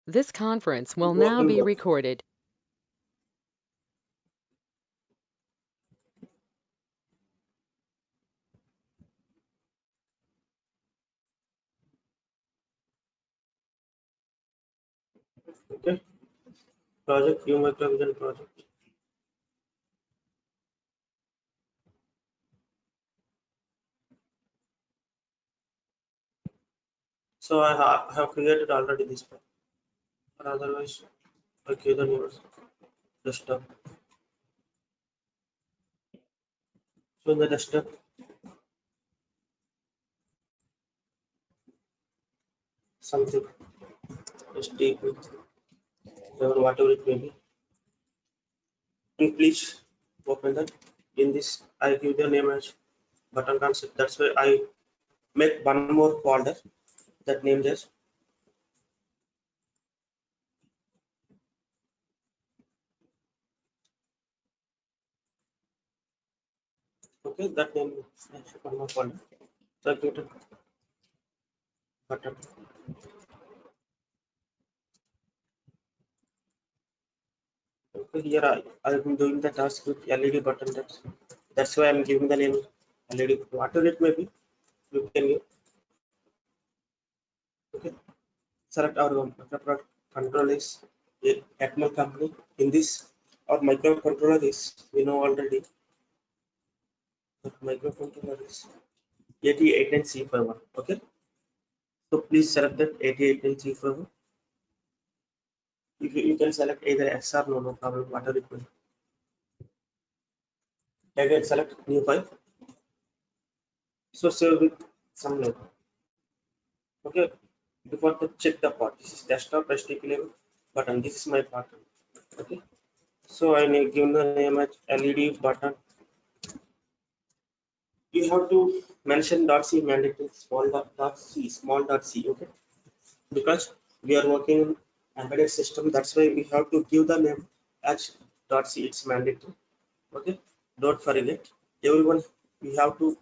This conference will now Welcome be back. recorded. Okay, project human capital project. So I have created already this one, or otherwise I give the name desktop. So in the desktop, something HTTP or whatever it may be. And please open that. In this, I give the name as button concept. That's why I make one more folder that name is okay. That name is one more folder. So I give it button. Okay, here I'm doing the task with LED button. That's why I'm giving the name LED. Whatever it may be, you can give. Okay, select our microcontroller control is a Atmel company. In this, our microcontroller is we know already. The microcontroller is 88C51. Okay, so please select that 88C51. You can select either X or no problem, whatever it may be. Again, select new file. So save with some name. Okay, before to check the part, this is desktop HTTP level button. This is my button. Okay, so I need given the name as LED button. You have to mention .c mandatory small dot c. Okay, because we are working in embedded system. That's why we have to give the name as .c. It's mandatory. Okay, don't forget. Everyone, we have to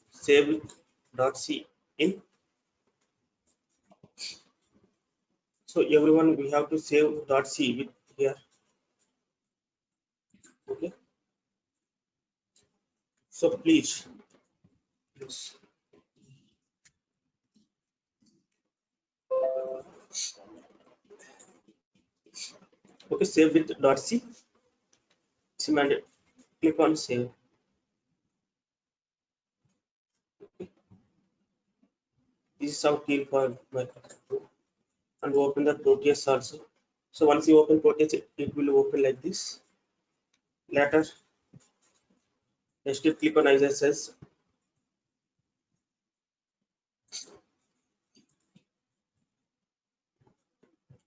save it .c in. So everyone, we have to save .c with here. Okay, so please. Yes. Okay, save with .c. Command click on save. This is how teal for Microsoft and open the Proteus also. So once you open Proteus, it will open like this. Later, just click on ISS.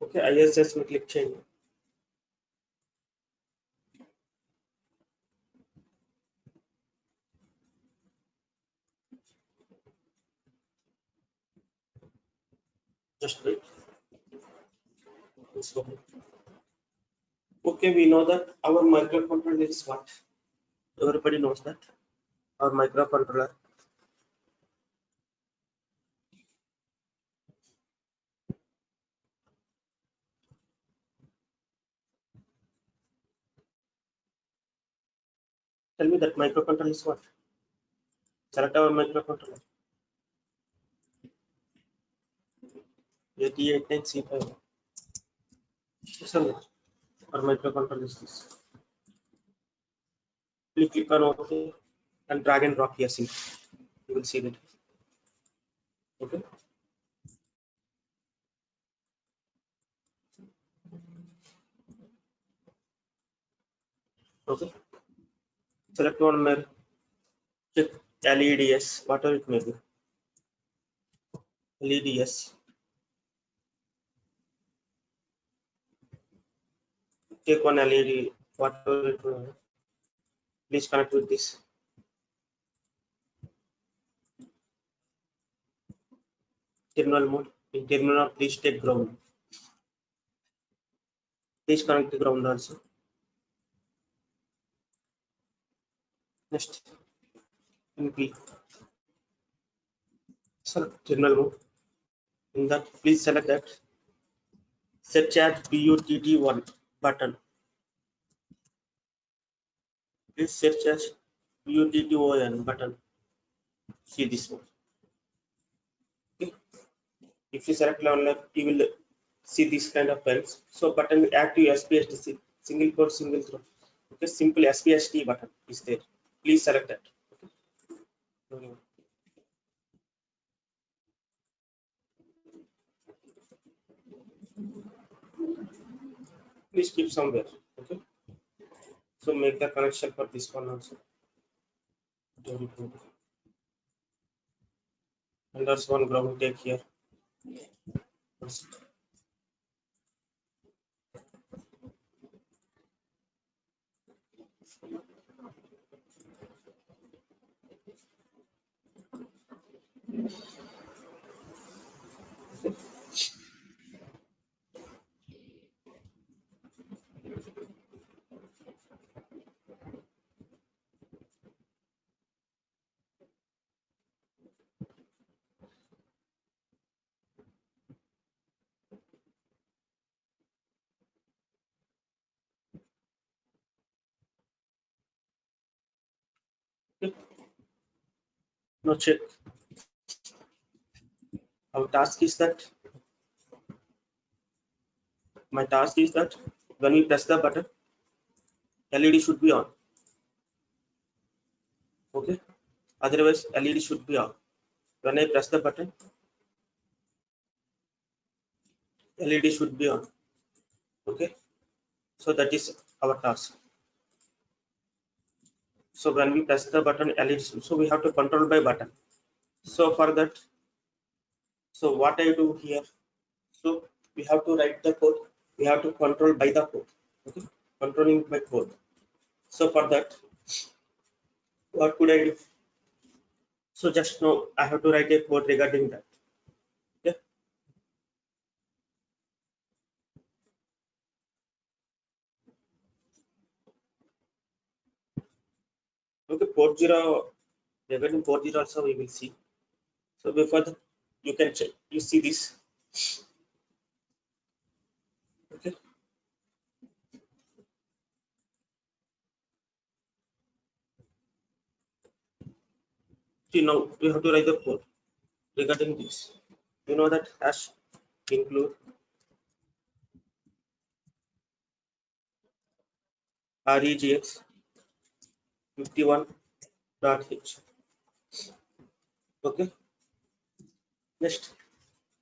Okay, ISS will click change. Just wait. It's open. Okay, we know that our microcontroller is what? Everybody knows that. Our microcontroller. Tell me that microcontroller is what? Select our microcontroller. 88C5. Our microcontroller is this. Please click on OK and drag and drop here. See, you will see that. Okay. Okay. Select one mail. Check LEDS, whatever it may be. LEDS. Take one LED, whatever it may be. Please connect with this. Terminal mode. In terminal, please take ground. Please connect the ground also. Next, in P. Select terminal mode. In that, please select that. Search as BUTT1 button. Please search as BUTTON button. See this one. Okay. If you select on left, you will see this kind of files. So button active SPST single port single throw. Okay, simple SPST button is there. Please select that. Okay. Please keep somewhere. Okay. So make the connection for this one also. And that's one ground take here. Okay. Now check. Our task is that my task is that when we press the button, LED should be on. Okay. Otherwise, LED should be off. When I press the button, LED should be on. Okay. So that is our task. So when we press the button, LED, so we have to control by button. So for that, so what I do here, so we have to write the code. We have to control by the code. Okay. Controlling by code. So for that, what could I do? So just now I have to write a code regarding that. Okay. Okay. Port 0, regarding port 0 also we will see. So before that, you can check. You see this. Okay. See now we have to write the code regarding this. You know that hash include regex 51.h. Okay. Next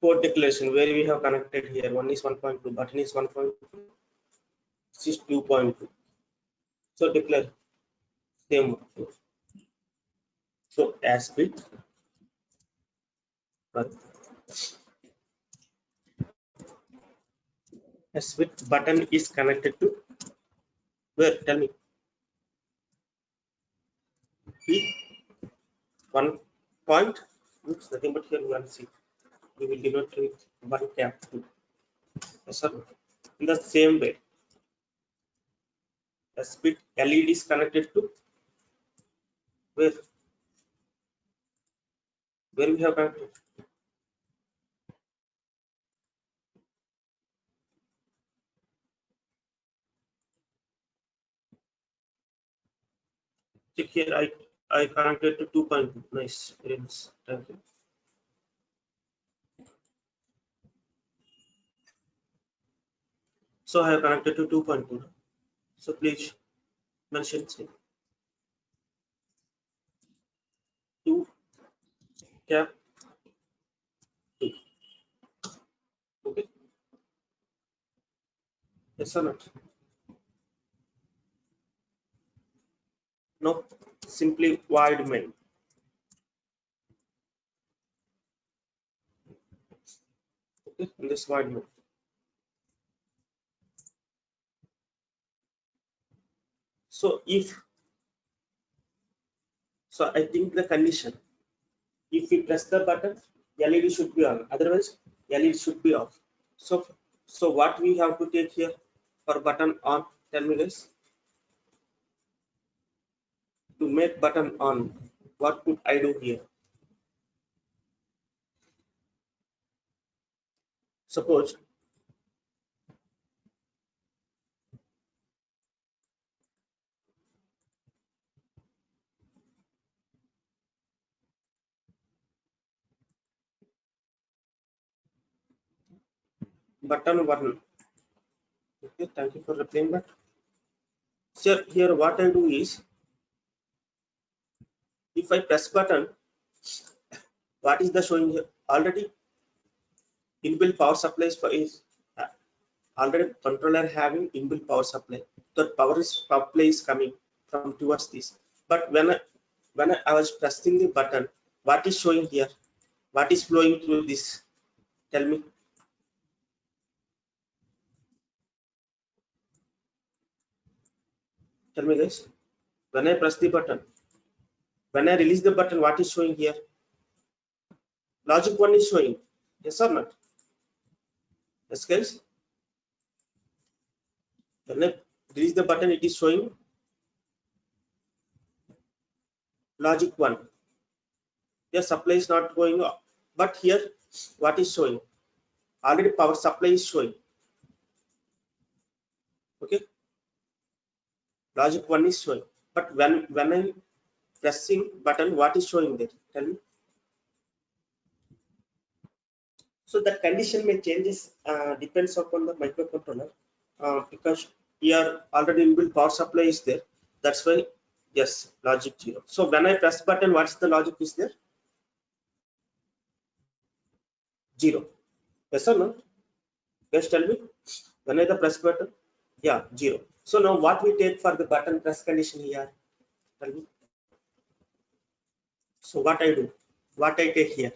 port declaration where we have connected here. One is 1.2, button is 1.2, this is 2.2. So declare same. So as bit button is connected to where? Tell me. P 1 point. It's nothing but here 1C. We will denote with 1 cap 2. Yes or no? In the same way, the speed LED is connected to where? Where we have connected? Check here. I connected to 2.2. Nice, very nice. Thank you. So I have connected to 2.2. So please mention same. 2 cap 2. Okay. Yes or not? No. Simply void main. Okay. In this void main. So if so, I think the condition. If we press the button, LED should be on. Otherwise, LED should be off. So what we have to take here for button on? Tell me guys. To make button on, what could I do here? Suppose button 1. Okay, thank you for replying that. So here what I do is, if I press button, what is the showing here? Already inbuilt power supplies for is already controller having inbuilt power supply. The power supply is coming from towards this. But when I was pressing the button, what is showing here? What is flowing through this? Tell me. Tell me, guys. When I press the button, when I release the button, what is showing here? Logic 1 is showing. Yes or not? Yes, guys. When I release the button, it is showing logic 1. Your supply is not going up. But here, what is showing? Already power supply is showing. Okay. Logic 1 is showing. But when I'm pressing button, what is showing there? Tell me. So that condition may changes depends upon the microcontroller because here already inbuilt power supply is there. That's why yes, logic 0. So when I press button, what's the logic is there? 0. Yes or no? Guys, tell me. When I the press button, yeah, 0. So now what we take for the button press condition here? Tell me. So what I do? What I take here?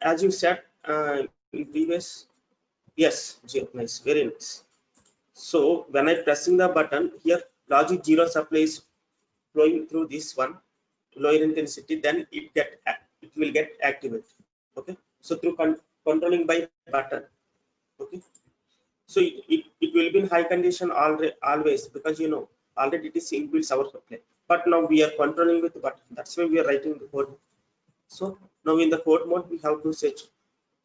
As you said in previous, yes, 0. Nice, very nice. So when I pressing the button here, logic 0 supply is flowing through this one lower intensity, then it will get activated. Okay, so through controlling by button. Okay, so it will be in high condition always, because you know already it is inbuilt our supply. But now we are controlling with the button. That's why we are writing the code. So now in the code mode we have to search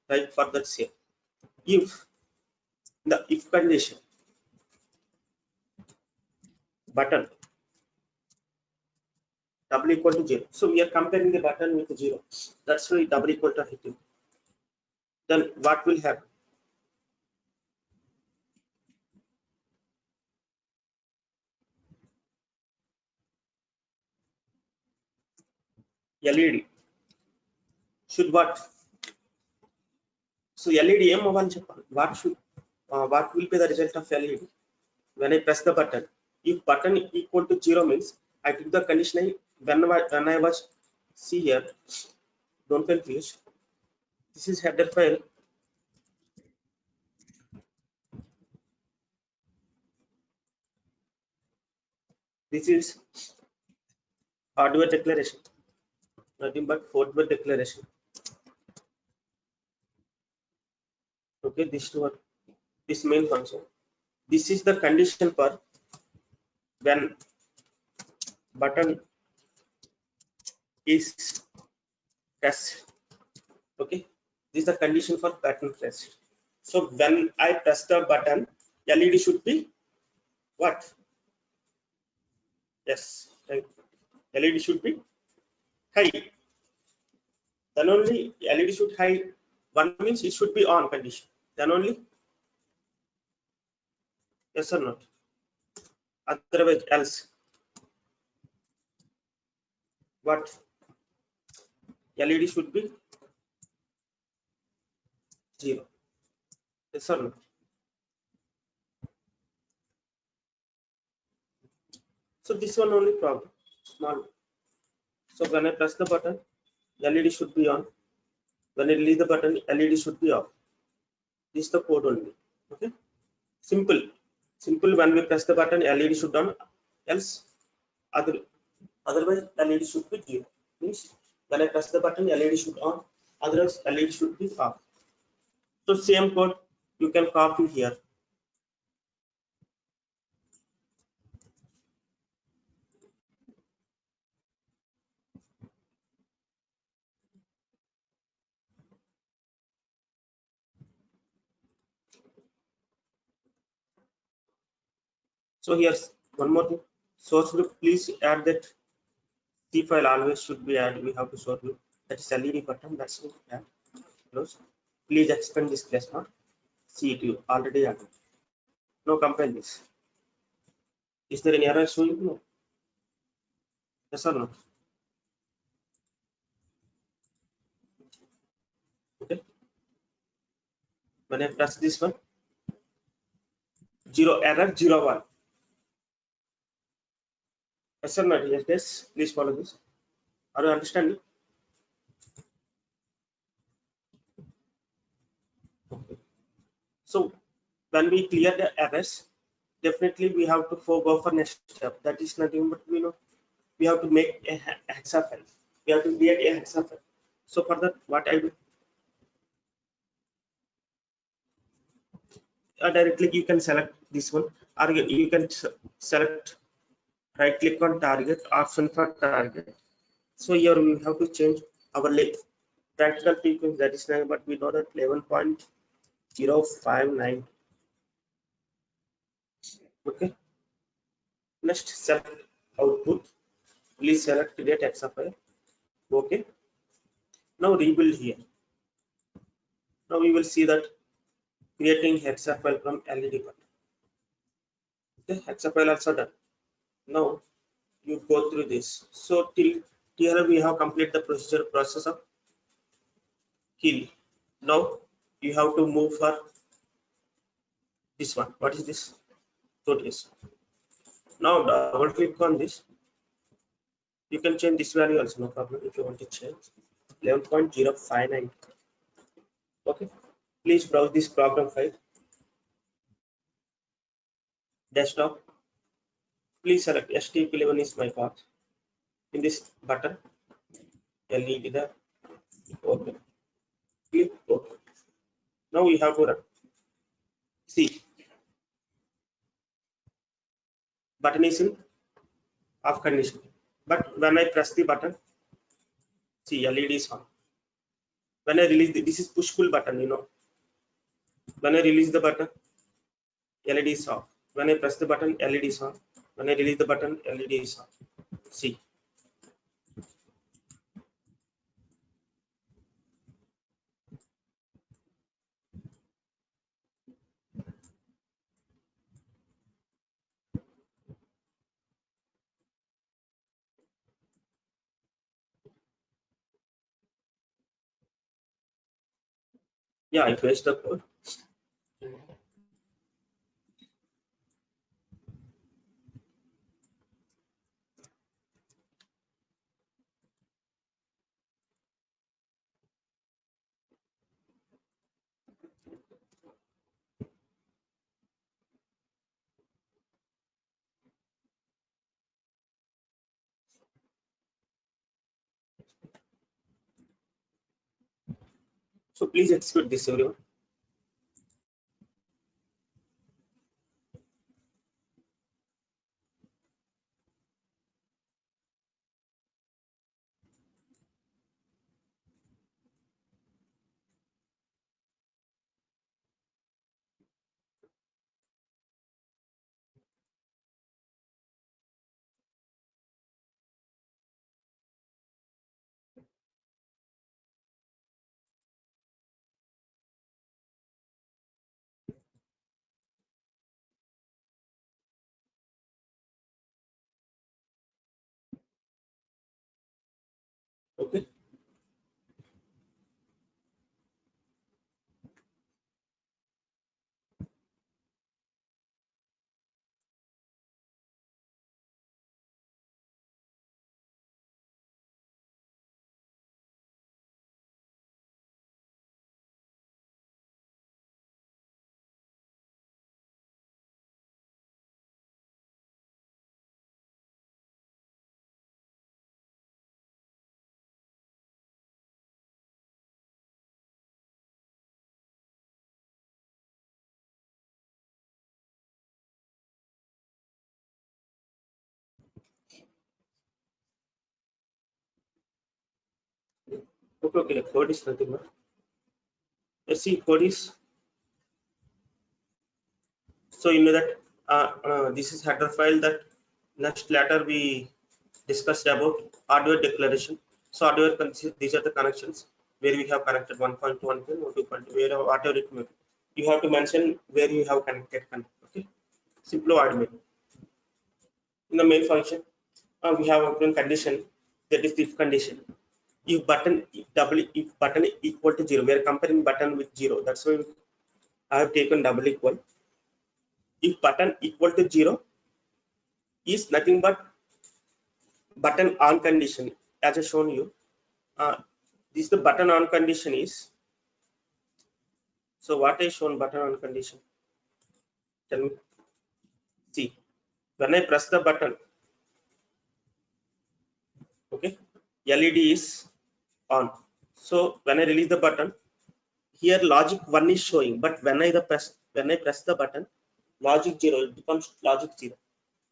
right for that say if the if condition button double equal to 0. So we are comparing the button with 0. That's why double equal to hitting. Then what will happen? LED should what? So LED ఏం అవ్వాలి చెప్పాలి. What will be the result of LED when I press the button? If button equal to 0 means I took the condition when I was see here. Don't confuse. This is header file. This is hardware declaration. Nothing but hardware declaration. Okay, this main function. This is the condition for when button is pressed. Okay, this is the condition for button pressed. So when I press the button, LED should be what? Yes, right. LED should be high. Then only LED should high. One means it should be on condition. Then only yes or not. Otherwise else what? LED should be 0. Yes or not. So this one only problem. Small. So when I press the button, LED should be on. When I release the button, LED should be off. This is the code only. Okay. Simple. Simple. When we press the button, LED should on. Else otherwise LED should be 0. Means when I press the button, LED should on. Otherwise LED should be off. So same code you can copy here. So here's one more thing. Source group, please add that C file always should be added. We have to source group. That is LED button. That's it. Add. Close. Please expand this class mark. See it, you already added. Now compile this. Is there any error showing? No. Yes or no? Okay. When I press this one, 0 error 01. Yes or no? Yes, yes. Please follow this. Are you understanding? Okay. So when we clear the errors, definitely we have to go for next step. That is nothing but we have to make a hexa file. We have to create a hexa file. So for that, what I do, directly you can select this one, or you can select right click on target, option for target. So here we have to change our practical frequency, that is 9, but we know that 11.059. Okay. Next, select output. Please select create hexa file. Okay. Now rebuild here. Now we will see that creating hexa file from LED button. Okay, hexa file also done. Now you go through this. So till here we have completed the process of kill. Now you have to move for this one. What is this? Totals. Now double click on this. You can change this value also, no problem if you want to change. 11.059. Okay. Please browse this program file. Desktop. Please select STP11 is my path. In this button, LED the OK. Click OK. Now we have to run. See, button is in off condition. But when I press the button, see LED is on. When I release this is push pull button, When I release the button, LED is off. When I press the button, LED is on. When I release the button, LED is on. See. Yeah, I pressed the code. So please execute this, everyone. Okay. Okay. Code is nothing but. Let's see, code is. So you know that this is header file that next later we discussed about hardware declaration. So hardware, these are the connections. where we have connected 1.1 pin or 2.2, where whatever it may be. You have to mention where you have connected. Okay, simple word main. In the main function, we have a condition, that is if condition. If button equal to 0, we are comparing button with 0. That's why I have taken double equal. If button equal to 0 is nothing but button on condition, as I shown you. This the button on condition is. So what I shown button on condition? Tell me. See, when I press the button, okay, LED is on. So when I release the button, here logic 1 is showing, but when I press the button, logic 0, it becomes logic 0.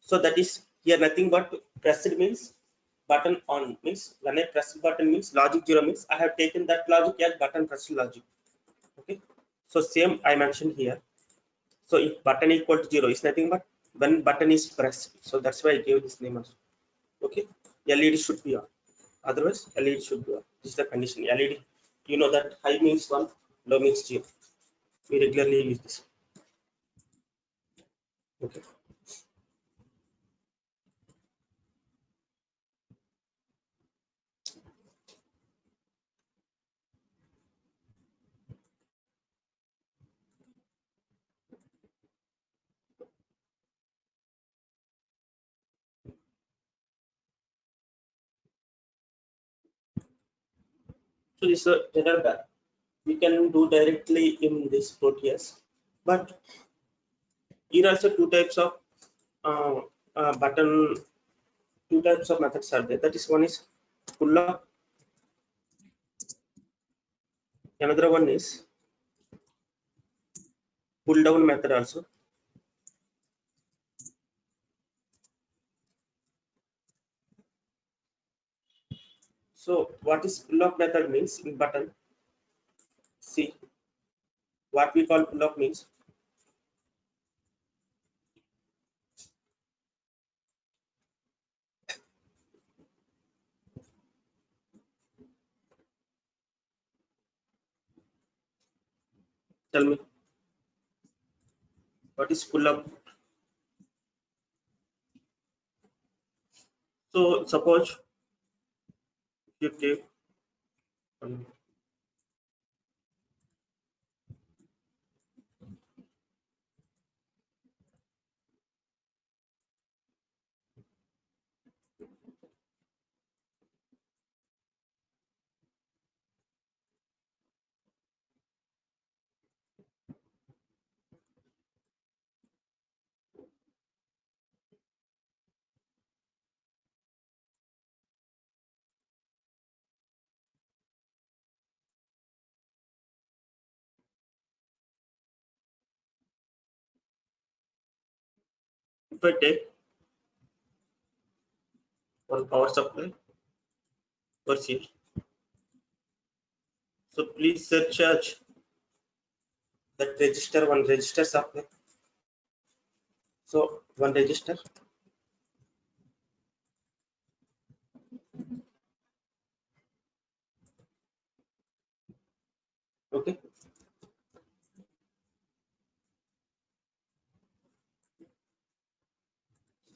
So that is here nothing but pressed means button on, means when I press the button means logic 0 means I have taken that logic as button pressed logic. Okay, so same I mentioned here. So if button equal to 0 is nothing but when button is pressed. So that's why I gave this name also. Okay, LED should be on. Otherwise, LED should be on. This is the condition. LED, you know that high means 1, low means 0. We regularly use this. Okay. So this is a general bag. We can do directly in this Proteus, but here also two types of button. Two types of methods are there. That is one is pull up. Another one is pull down method also. So what is pull up method means in button? See, what we call pull up means tell me what is pull up. So suppose you take if I take one power supply per sheet. So please search that register, one register supply. So one register. Okay.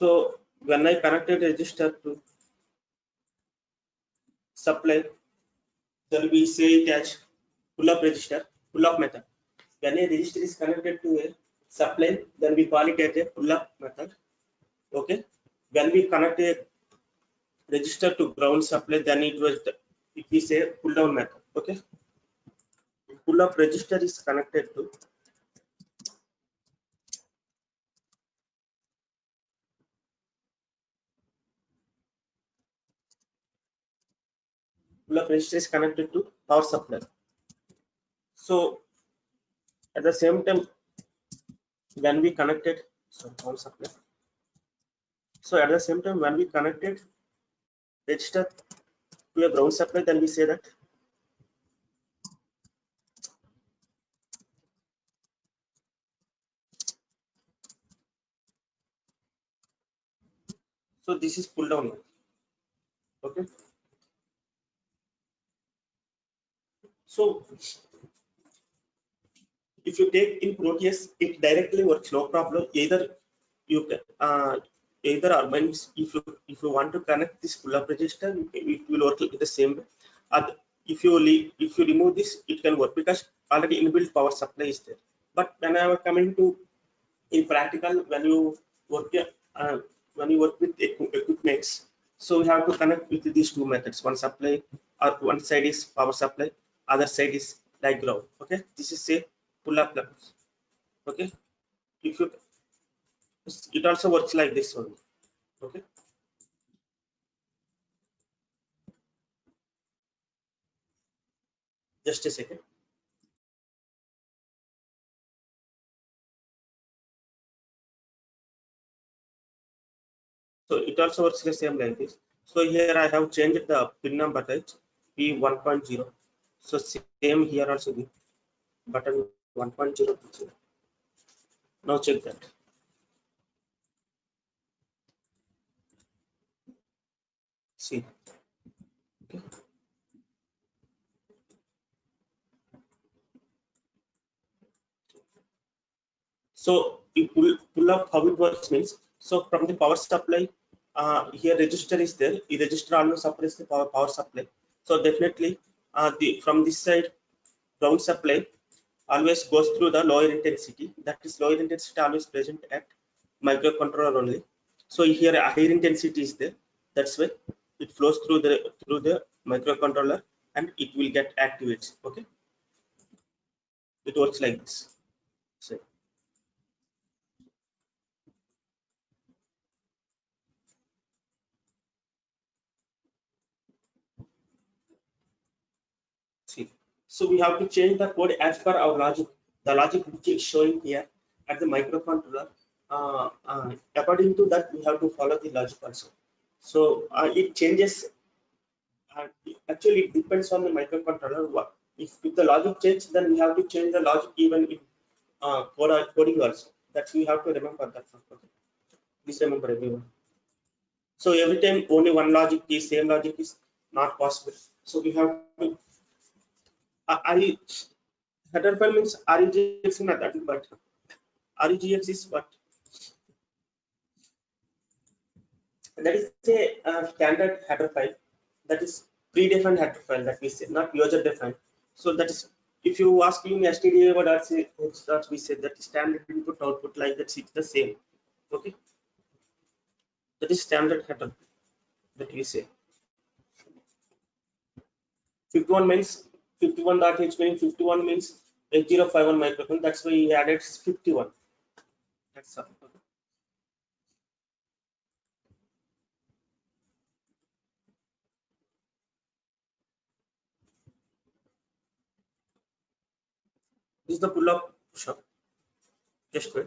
So when I connected register to supply, then we say it as pull up register, pull up method. When a register is connected to a supply, then we call it as a pull up method. Okay. When we connect a register to ground supply, then it is a pull down method. Okay. Pull up register is connected to pull up register is connected to power supply. So at the same time, when we connected power supply. So at the same time, when we connected register to a ground supply, then we say that so this is pull down. Okay. So if you take in Proteus, it directly works, no problem. Either you can either or means if you want to connect this pull-up register, it will work the same way. If you if you remove this, it can work because already inbuilt power supply is there. But when I was coming to in practical, when you work uh, when you work with equipments, so we have to connect with these two methods. One supply, or one side is power supply, other side is like ground. Okay, this is a pull-up plug. Okay, if you it also works like this one. Okay, just a second. So it also works the same like this. So here I have changed the pin number type P 1.0. So same here also the button 1.0. Now check that. See. Okay. So you pull up how it works means, so from the power supply, here register is there. The register always supplies the power supply. So definitely the from this side ground supply always goes through the lower intensity. That is lower intensity always present at microcontroller only. So here a higher intensity is there. That's why it flows through the microcontroller and it will get activated. Okay, it works like this. So see, so we have to change the code as per our logic. The logic which is showing here at the microcontroller. According to that, we have to follow the logic also. So it changes. Uh, Actually, it depends on the microcontroller. If the logic change, then we have to change the logic even in coding also. That we have to remember that. Okay. Please remember everyone. So every time only one logic is same logic is not possible. So we have to. I header file means REGX is not that, but REGX is what, that is a standard header file, that is predefined header file that we say, not user defined. So that is, if you ask me in stdio what we say, that is standard input output, like that it's the same. Okay, that is standard header that we say. 51 means 51.h means 51 means 8051 microphone. That's why he added 51. That's all. This is the pull up shop. Just wait.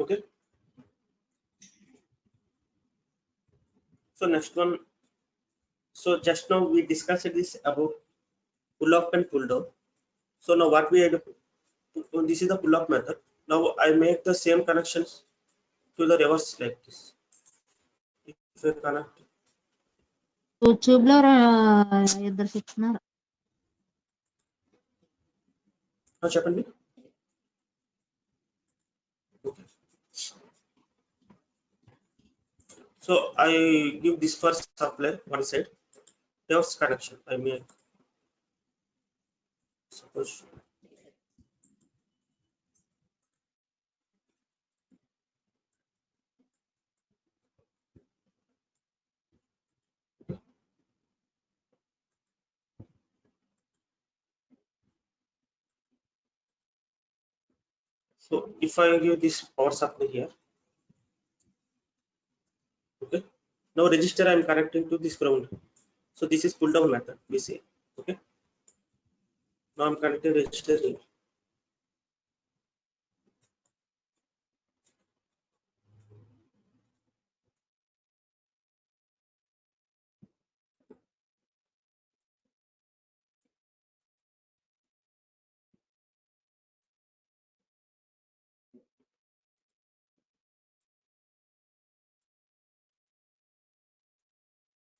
Okay. So next one. So just now we discussed this about pull up and pull down. So now what we had, this is the pull up method. Now I make the same connections to the reverse like this. If I connect, YouTube లో ఇద్దరు చెప్తున్నారు. now చెప్పండి. Okay. So I give this first supply one side, reverse connection. I make, suppose So if I give this power supply here, okay. Now register I am connecting to this ground. So this is pull down method we say. Okay. Now I'm connecting register here.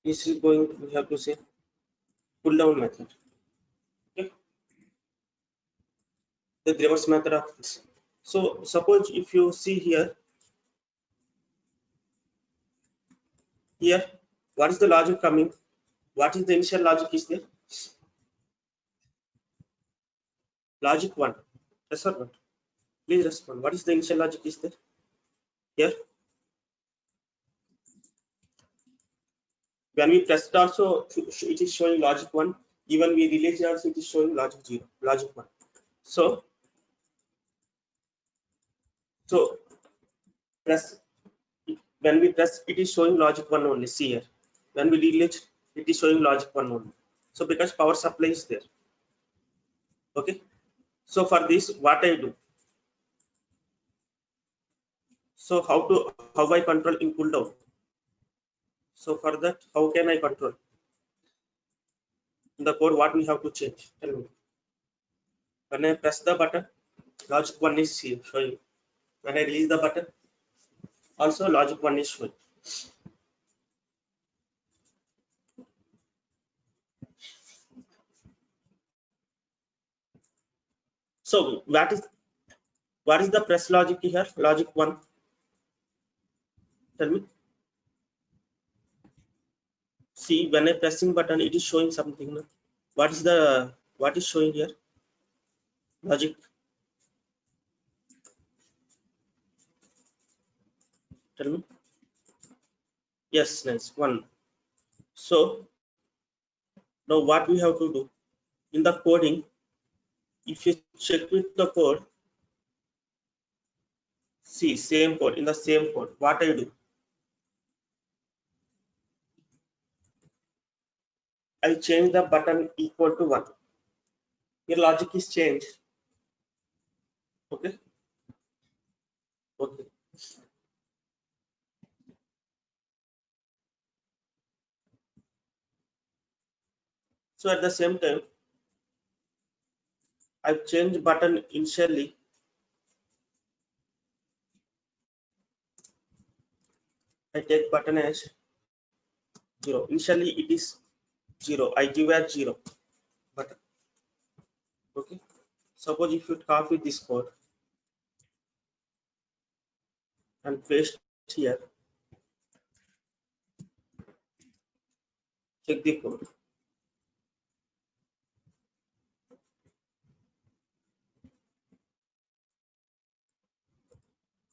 This is going, we have to say pull down method. Okay. The reverse method of this. So suppose if you see here, what is the logic coming? What is the initial logic is there? Logic 1. Yes or not? Please respond. What is the initial logic is there? Here, when we pressed also, it is showing logic 1. Even we release also, it is showing logic 0, logic 1. So, press, when we press, it is showing logic 1 only. See here. When we delete, it is showing logic 1 only. So, because power supply is there. Okay. So, for this, what I do? So, how I control in pull down? So, for that, how can I control? In the code, what we have to change? Tell me. When I press the button, logic 1 is here showing. When I release the button, also logic 1 is showing. So what is the press logic here? Logic 1. Tell me. See, when I pressing button, it is showing something. No? What is showing here? Logic. Tell me. Yes, nice. 1. So now what we have to do in the coding, if you check with the code, see same code in the same code. What I do? I change the button equal to 1. Your logic is changed. Okay. Okay. So at the same time, I change button initially. I take button as 0. Initially it is 0. I give as 0 button. Okay. Suppose if you copy this code and paste here, check the code.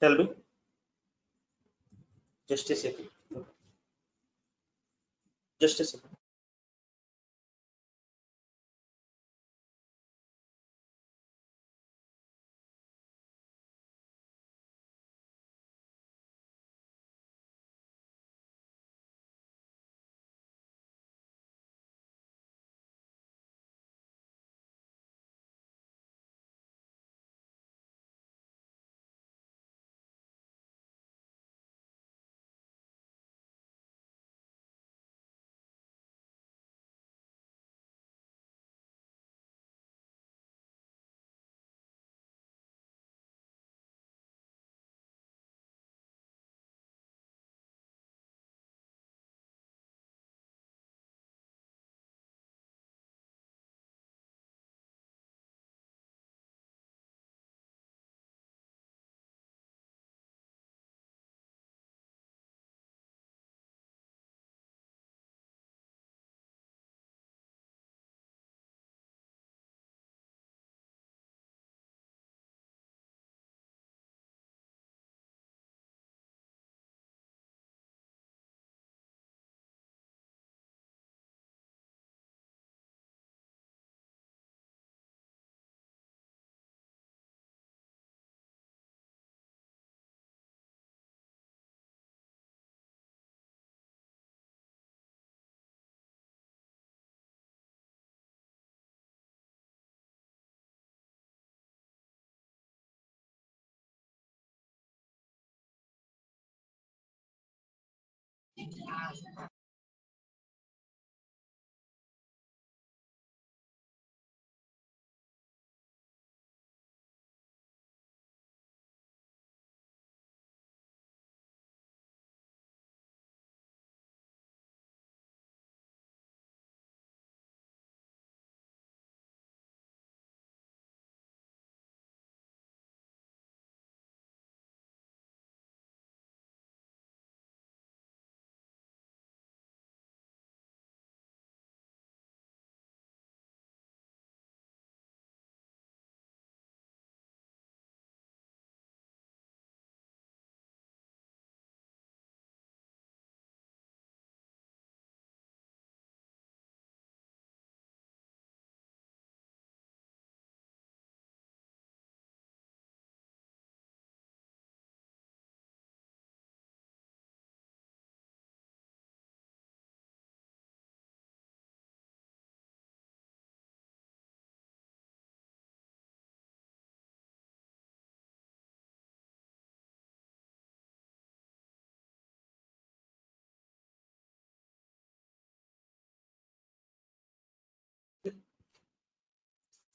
Tell me. Just a second. Just a second.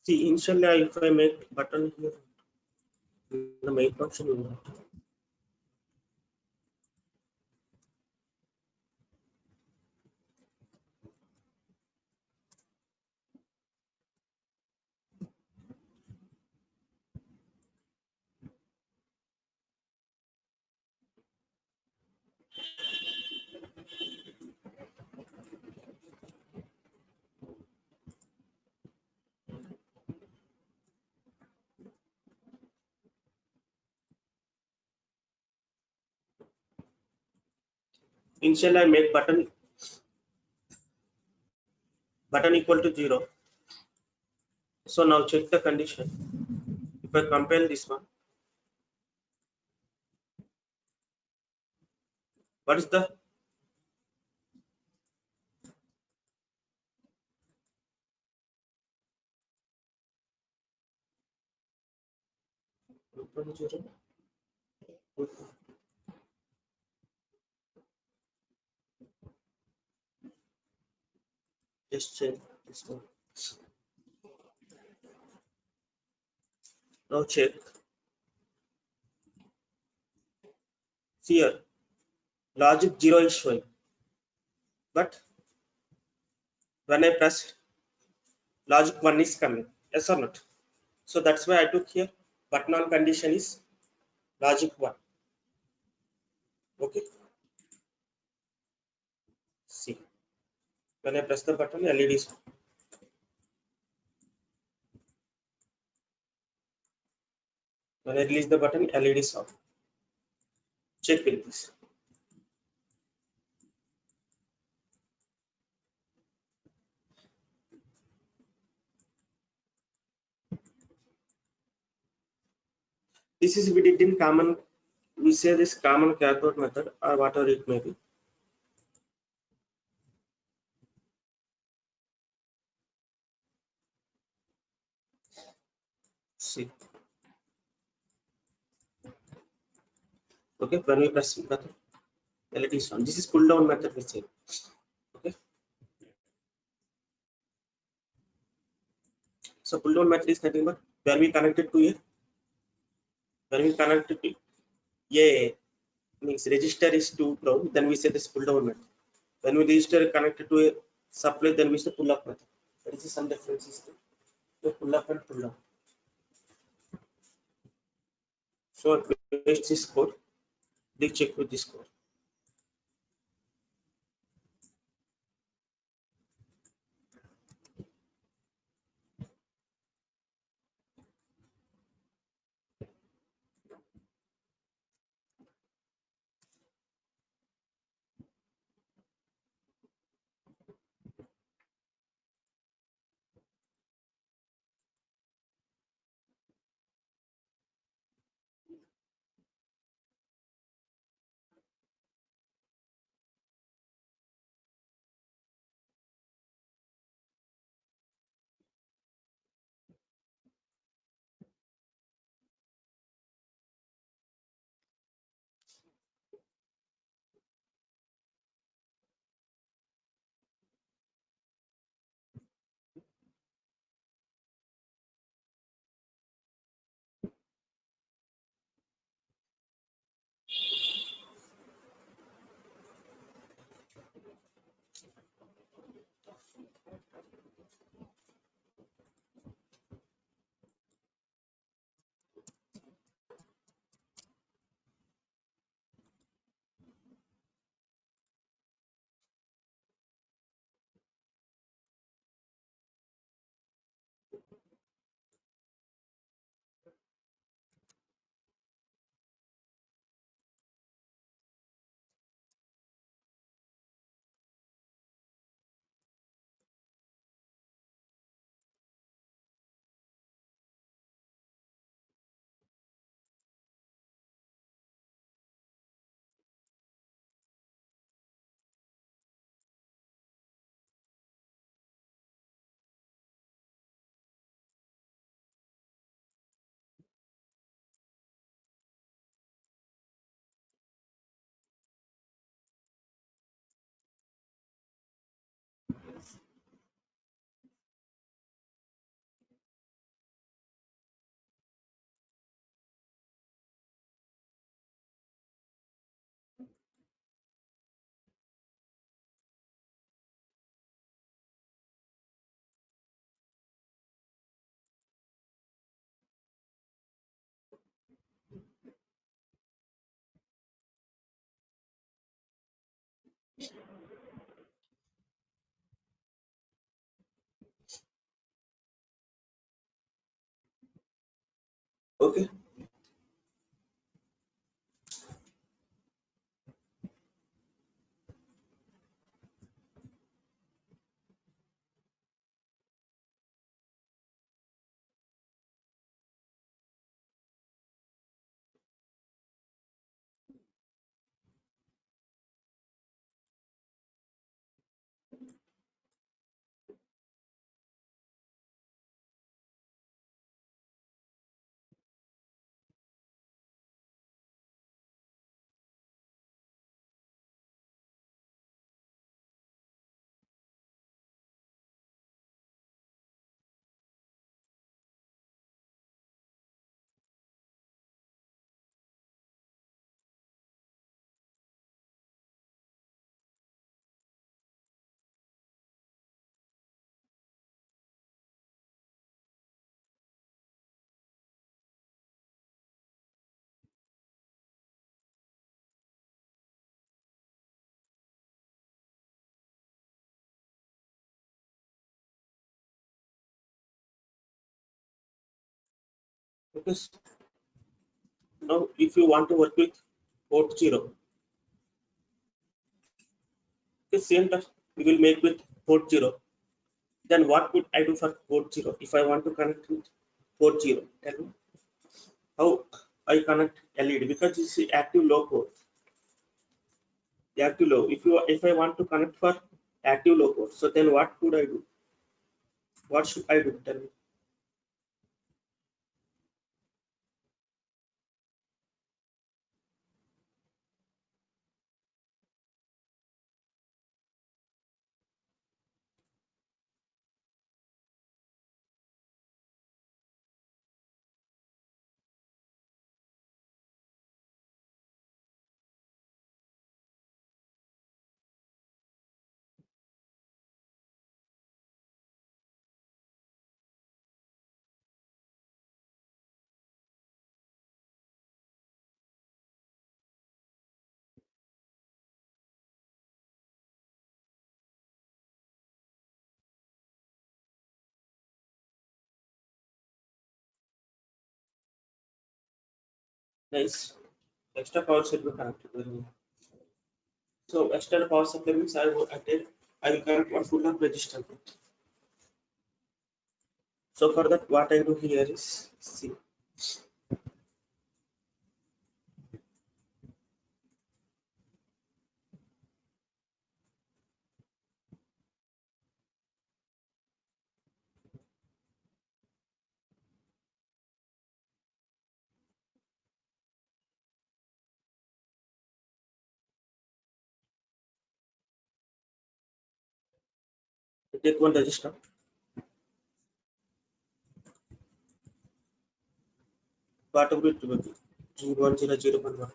See, initially, if I make button here, the main function will not. Initially, I make button equal to 0. So now check the condition. If I compare this one, what is the just check this one. Now check. See here, logic 0 is showing, but when I press logic 1 is coming. Yes or not? So that's why I took here button on condition is logic 1. Okay. See, when I press the button, LED is on. When I release the button, LED is off. Check with this. This is we did in common. We say this common cathode method or whatever it may be. See. Okay, when we press button, LED is on. This is pull down method we say. Okay. So pull down method is nothing but when we connect it to a when we connect it to a means register is to ground, then we say this pull down method. When we register connected to a supply, then we say pull up method. There is some differences to pull up and pull down. So paste this code. They check with this code. Okay. Because now if you want to work with port 0, the same task we will make with port 0. Then what could I do for port 0 if I want to connect with port 0? Tell me how I connect LED, because this is active low port. The active low. If I want to connect for active low port, so then what could I do? What should I do? Tell me. Nice. Extra power should be connected. So external power supply means I will connect one full of resistor. So for that, what I do here is see. I take one resistor. Whatever it will be, 01001.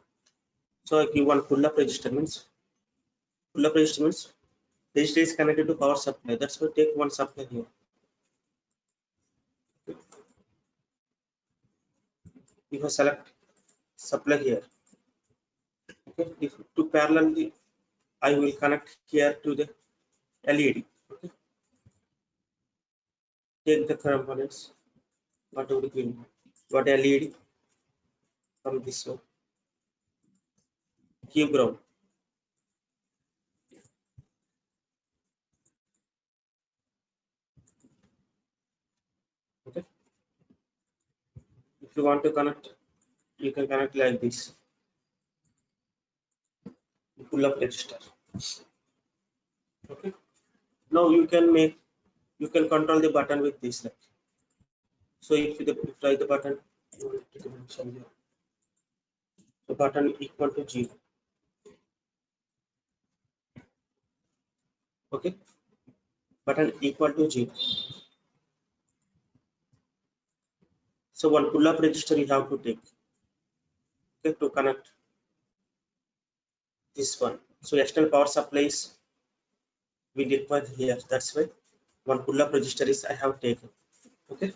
So I give one pull up register means register is connected to power supply. That's why take one supply here. If I select supply here, okay, if to parallelly I will connect here to the LED. Okay, take the components, whatever it will be. What LED from this one, give ground. Okay, if you want to connect, you can connect like this. Pull up register. Okay, now you can control the button with this. Like. So if you try the button, you will take a mention here. The button equal to 0. Okay, button equal to 0. So one pull up register you have to take, okay, to connect this one. So external power supplies we require here. That's why one pull up register is I have taken. Okay,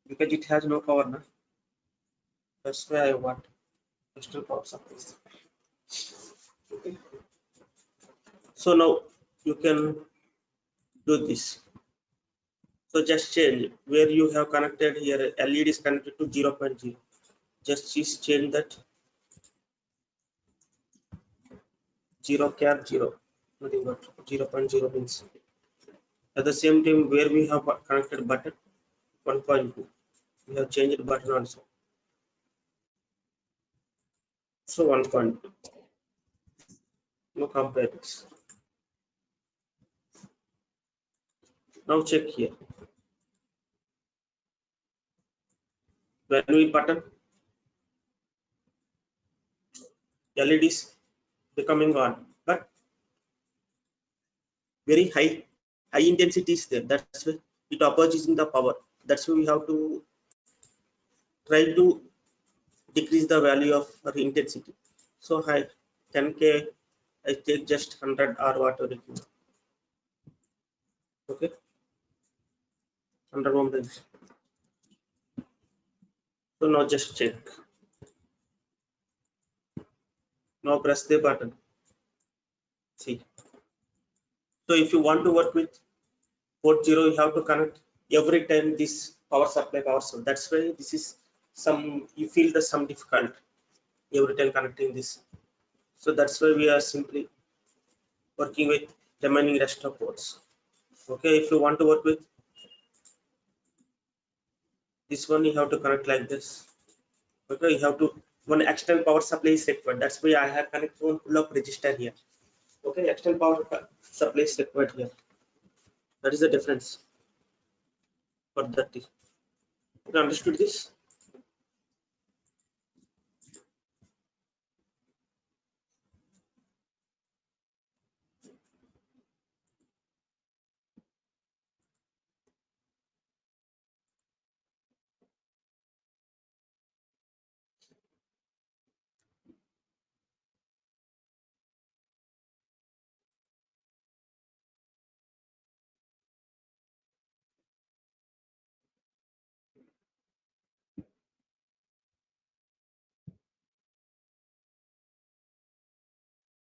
because it has no power now. That's why I want. external power supplies. Okay. So now you can do this. So just change where you have connected here LED is connected to 0.0. Just change that 0 cap 0. Nothing but 0.0 means. At the same time where we have connected button 1.2. We have changed button also. So 1.2. No compare this. Now check here. When we button LEDs becoming on, but very high intensity is there. That's why it opposes in the power. That's why we have to try to decrease the value of our intensity. So high 10K, I take just 100 or whatever it is. Okay, 100 ohm resistance. So now just check. Now press the button. See. So if you want to work with port 0, you have to connect every time this power supply power source. That's why this is some you feel the some difficult every time connecting this. So that's why we are simply working with remaining rest of ports. Okay, if you want to work with this one, you have to connect like this. Okay, you have to one external power supply is required. That's why I have connected one pull up register here. Okay, external power supply is required here. That is the difference for that. You understood this?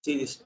See this.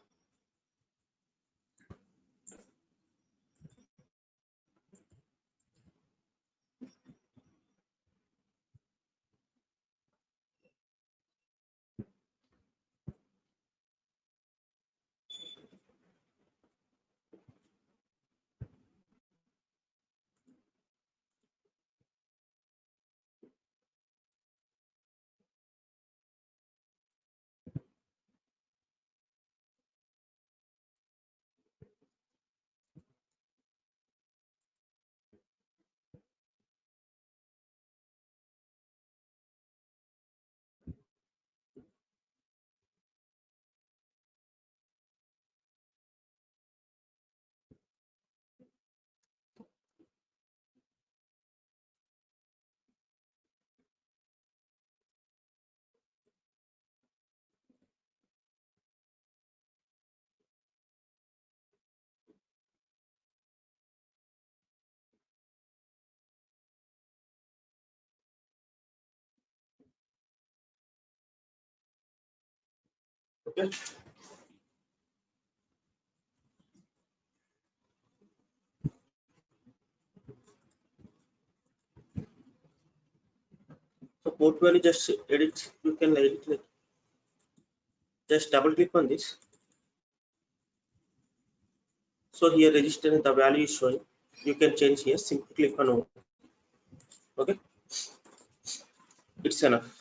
Okay. So port value just edit. You can edit like just double click on this. So here register the value is showing. You can change here. Simply click on OK. Okay, it's enough.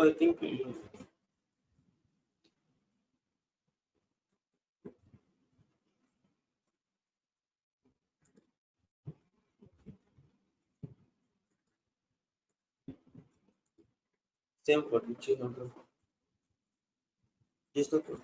So I think same code which you have to use the code.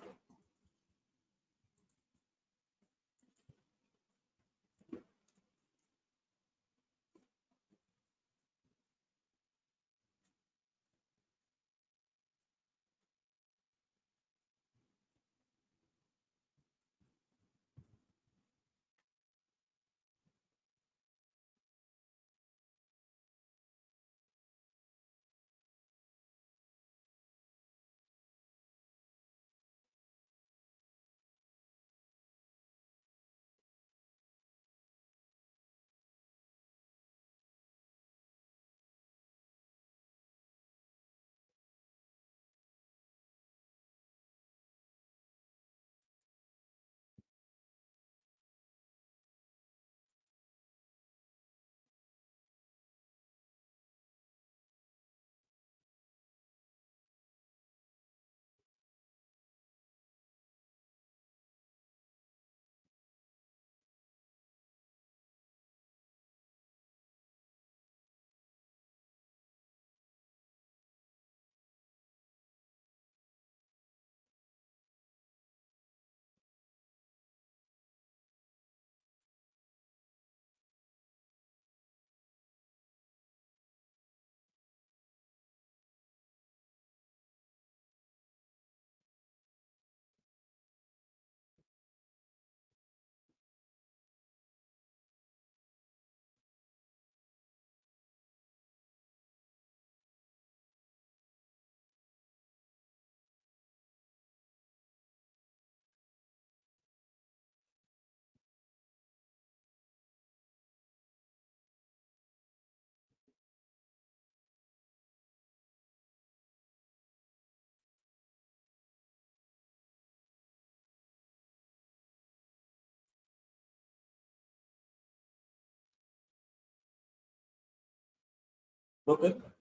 Okay.